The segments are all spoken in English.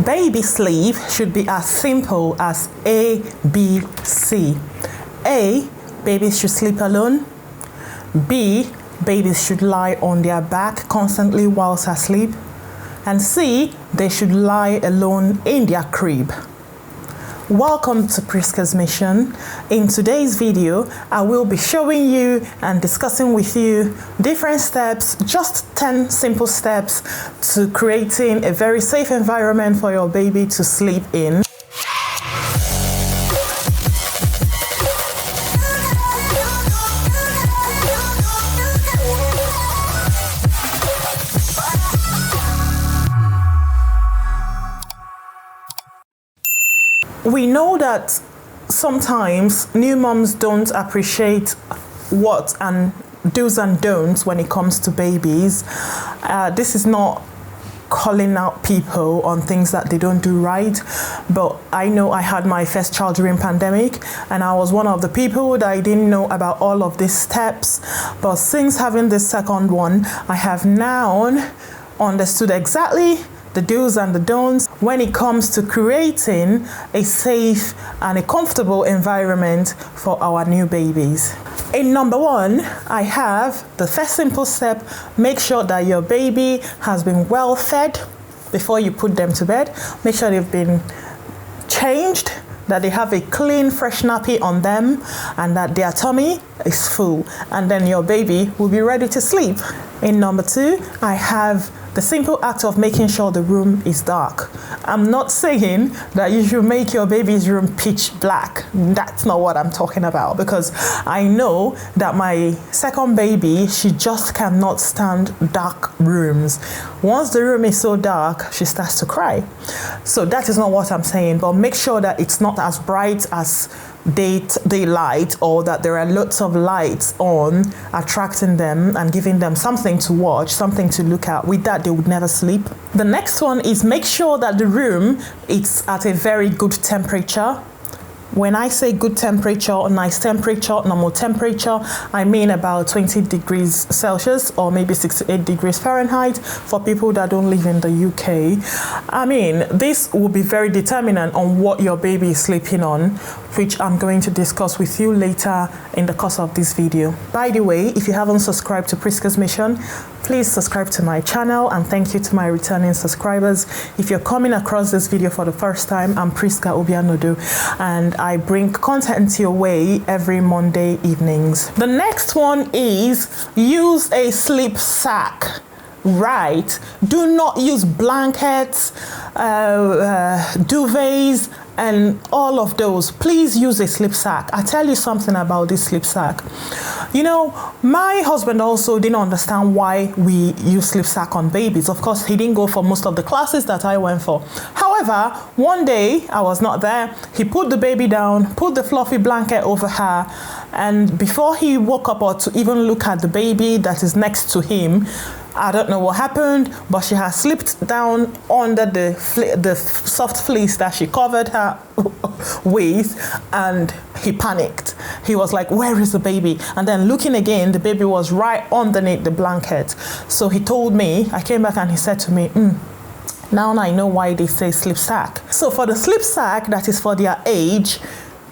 Baby sleep should be as simple as A, B, C. A, babies should sleep alone. B, babies should lie on their back constantly whilst asleep. And C, they should lie alone in their crib. Welcome to Priska's Mission. In today's video, I will be showing you and discussing with you different steps, just 10 simple steps to creating a very safe environment for your baby to sleep in. We know that sometimes new moms don't appreciate what and do's and don'ts when it comes to babies. This is not calling out people on things that they don't do right, but I know I had my first child during pandemic and I was one of the people that I didn't know about all of these steps, but since having this second one, I have now understood exactly the do's and the don'ts when it comes to creating a safe and a comfortable environment for our new babies. In number one, I have the first simple step: make sure that your baby has been well fed before you put them to bed. Make sure they've been changed, that they have a clean, fresh nappy on them, and that their tummy is full, and then your baby will be ready to sleep. In number two, I have the simple act of making sure the room is dark. I'm not saying that you should make your baby's room pitch black. That's not what I'm talking about, because I know that my second baby, she just cannot stand dark rooms. Once the room is so dark, she starts to cry. So that is not what I'm saying, but make sure that it's not as bright as daylight, or that there are lots of lights on attracting them and giving them something to watch, something to look at. With that, they would never sleep. The next one is make sure that the room is at a very good temperature. When I say good temperature, nice temperature, normal temperature, I mean about 20 degrees Celsius or maybe 68 degrees Fahrenheit for people that don't live in the UK. I mean, this will be very determinant on what your baby is sleeping on, which I'm going to discuss with you later in the course of this video. By the way, if you haven't subscribed to Priska's Mission, please subscribe to my channel, and thank you to my returning subscribers. If you're coming across this video for the first time, I'm Priska Obianodo, and I bring content your way every Monday evenings. The next one is use a sleep sack. Right, do not use blankets, duvets, and all of those. Please use a sleep sack. I tell you something about this sleep sack. You know, my husband also didn't understand why we use sleep sack on babies. Of course, he didn't go for most of the classes that I went for. However, one day I was not there. He put the baby down, put the fluffy blanket over her, and before he woke up or to even look at the baby that is next to him, I don't know what happened, but she has slipped down under the soft fleece that she covered her with, and he panicked. He was like, "Where is the baby?" And then looking again, the baby was right underneath the blanket. So he told me, I came back and he said to me, now I know why they say sleep sack. So for the sleep sack that is for their age,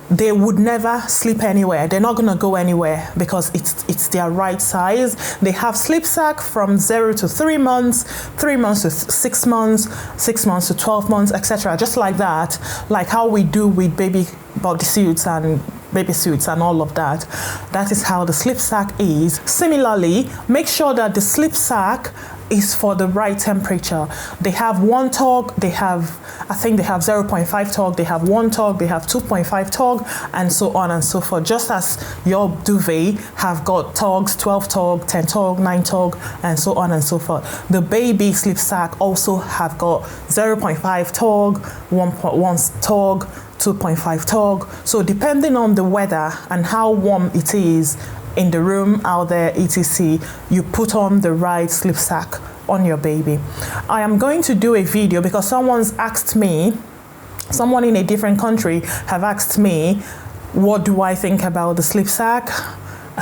they would never sleep anywhere. They're not going to go anywhere because it's their right size. They have sleep sack from 0 to 3 months, 3 months to 6 months, 6 months to 12 months, etc. Just like that, like how we do with baby bodysuits and baby suits and all of that. That is how the sleep sack is. Similarly, make sure that the sleep sack is for the right temperature. They have 1 tog, I think they have 0.5 tog, they have 1 tog, they have 2.5 tog, and so on and so forth. Just as your duvet have got togs, 12 tog, 10 tog, 9 tog, and so on and so forth. The baby sleep sack also have got 0.5 tog, 1.1 tog, 2.5 tog. So depending on the weather and how warm it is in the room, out there, etc., you put on the right sleep sack on your baby. I am going to do a video because someone in a different country have asked me, what do I think about the sleep sack?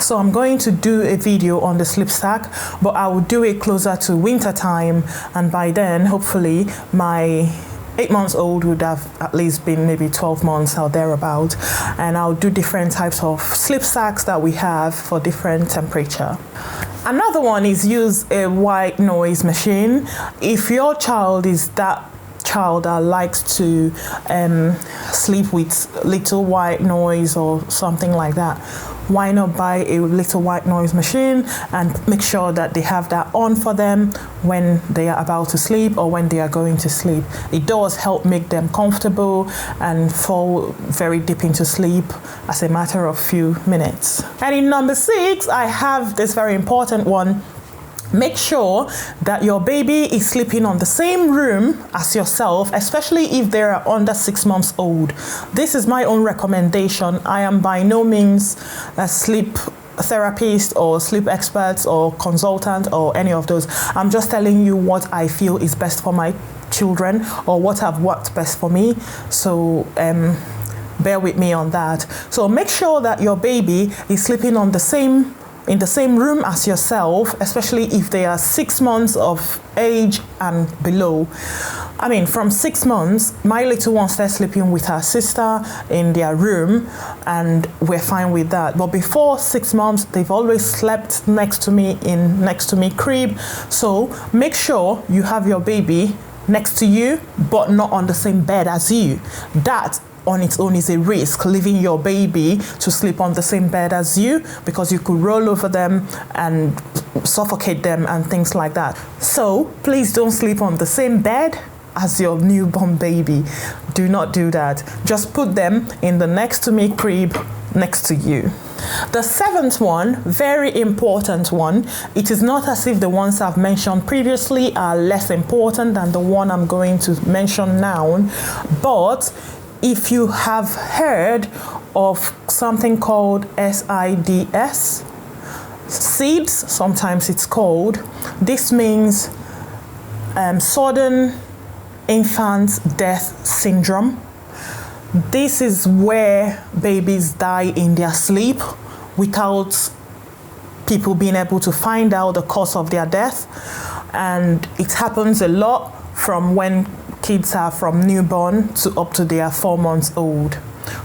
So I'm going to do a video on the sleep sack, but I will do it closer to winter time, and by then hopefully my 8 months old would have at least been maybe 12 months or thereabout. And I'll do different types of sleep sacks that we have for different temperature. Another one is use a white noise machine. If your child is that child that likes to sleep with little white noise or something like that, why not buy a little white noise machine and make sure that they have that on for them when they are about to sleep or when they are going to sleep. It does help make them comfortable and fall very deep into sleep as a matter of few minutes. And in number 6, I have this very important one. Make sure that your baby is sleeping on the same room as yourself, especially if they are under 6 months old. This is my own recommendation. I am by no means a sleep therapist or sleep expert or consultant or any of those. I'm just telling you what I feel is best for my children or what have worked best for me. So bear with me on that. So make sure that your baby is sleeping in the same room as yourself, especially if they are 6 months of age and below. I mean, from 6 months, my little one started sleeping with her sister in their room, and we're fine with that. But before 6 months, they've always slept next to me in nexttomecrib. So make sure you have your baby next to you, but not on the same bed as you. That on its own is a risk, leaving your baby to sleep on the same bed as you, because you could roll over them and suffocate them and things like that. So please don't sleep on the same bed as your newborn baby. Do not do that. Just put them in the nexttomecrib next to you. The 7th one, very important one. It is not as if the ones I've mentioned previously are less important than the one I'm going to mention now, but if you have heard of something called SIDS, SIDS, sometimes it's called, this means sudden infant death syndrome. This is where babies die in their sleep without people being able to find out the cause of their death. And it happens a lot from when kids are from newborn to up to they are 4 months old.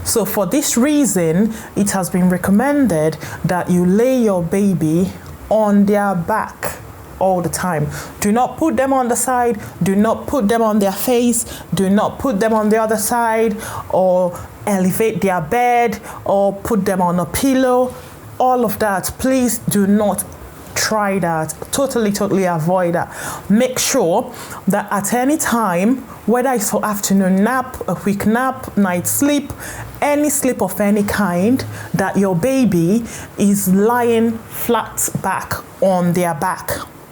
So for this reason, it has been recommended that you lay your baby on their back all the time. Do not put them on the side, do not put them on their face, do not put them on the other side, or elevate their bed, or put them on a pillow. All of that, please do not try that. Totally avoid that. Make sure that at any time, whether it's for afternoon nap, a quick nap, night sleep, any sleep of any kind, that your baby is lying flat back on their back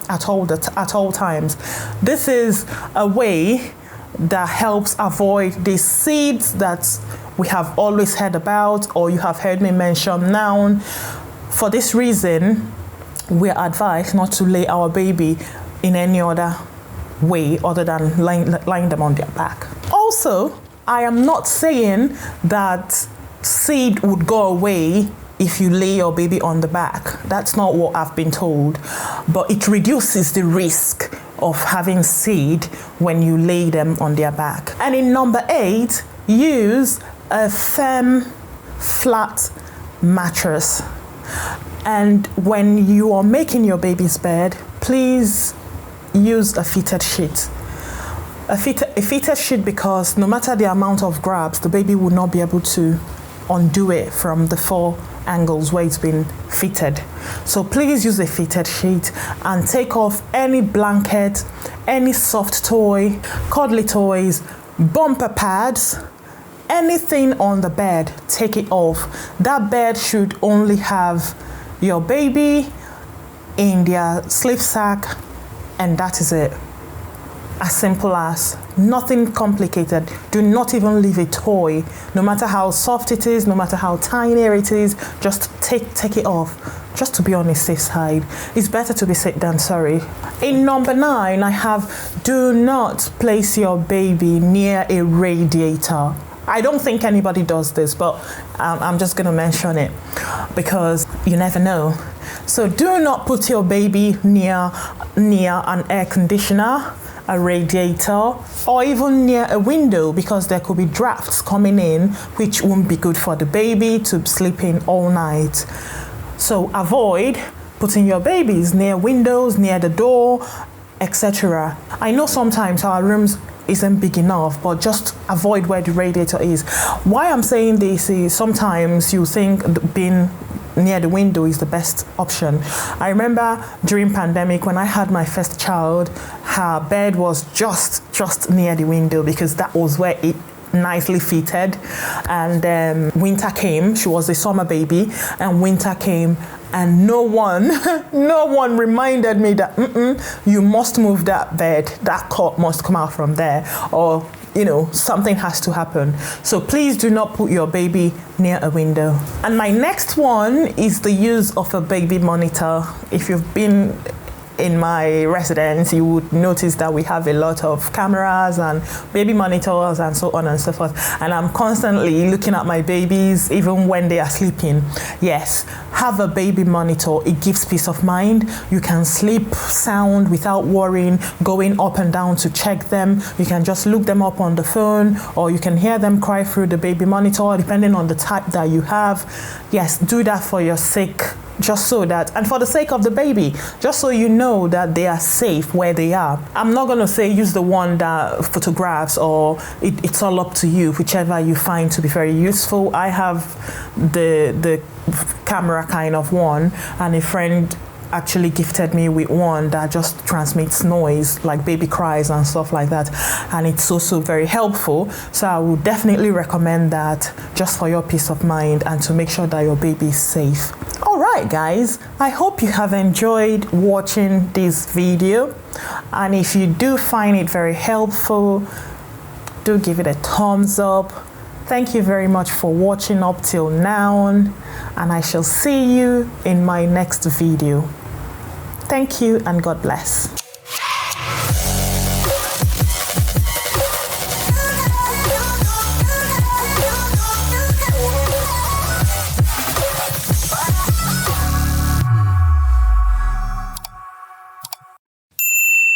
at all times. This is a way that helps avoid these SIDS that we have always heard about, or you have heard me mention now. For this reason, we are advised not to lay our baby in any other way other than lying them on their back. Also, I am not saying that SID would go away if you lay your baby on the back. That's not what I've been told. But it reduces the risk of having SID when you lay them on their back. And in number 8, use a firm, flat mattress. And when you are making your baby's bed, please use a fitted sheet. A fitted sheet, because no matter the amount of grabs, the baby will not be able to undo it from the 4 angles where it's been fitted. So please use a fitted sheet and take off any blanket, any soft toy, cuddly toys, bumper pads, anything on the bed, take it off. That bed should only have your baby in their sleep sack, and that is it. As simple as, nothing complicated. Do not even leave a toy. No matter how soft it is, no matter how tiny it is, just take it off, just to be on the safe side. It's better to be safe than sorry. In number 9, I have, do not place your baby near a radiator. I don't think anybody does this, but I'm just going to mention it because you never know. So do not put your baby near an air conditioner. a radiator, or even near a window, because there could be drafts coming in which won't be good for the baby to sleep in all night. So avoid putting your babies near windows, near the door, etc. I know sometimes our rooms isn't big enough, but just avoid where the radiator is. Why I'm saying this is sometimes you think being near the window is the best option. I remember during pandemic when I had my first child, her bed was just near the window because that was where it nicely fitted. And winter came. She was a summer baby, and winter came, and no one reminded me that you must move that bed, that cord must come out from there, or something has to happen. So please do not put your baby near a window. And my next one is the use of a baby monitor. If you've been in my residence, you would notice that we have a lot of cameras and baby monitors and so on and so forth. And I'm constantly looking at my babies, even when they are sleeping. Yes, have a baby monitor. It gives peace of mind. You can sleep sound without worrying, going up and down to check them. You can just look them up on the phone, or you can hear them cry through the baby monitor, depending on the type that you have. Yes, do that for your sake. Just so that, and for the sake of the baby, just so you know that they are safe where they are. I'm not going to say use the one that photographs, or it's all up to you, whichever you find to be very useful. I have the camera kind of one, and a friend actually gifted me with one that just transmits noise, like baby cries and stuff like that, and it's also very helpful. So I would definitely recommend that, just for your peace of mind and to make sure that your baby is safe. Alright guys, I hope you have enjoyed watching this video, and if you do find it very helpful, do give it a thumbs up. Thank you very much for watching up till now, and I shall see you in my next video. Thank you and God bless.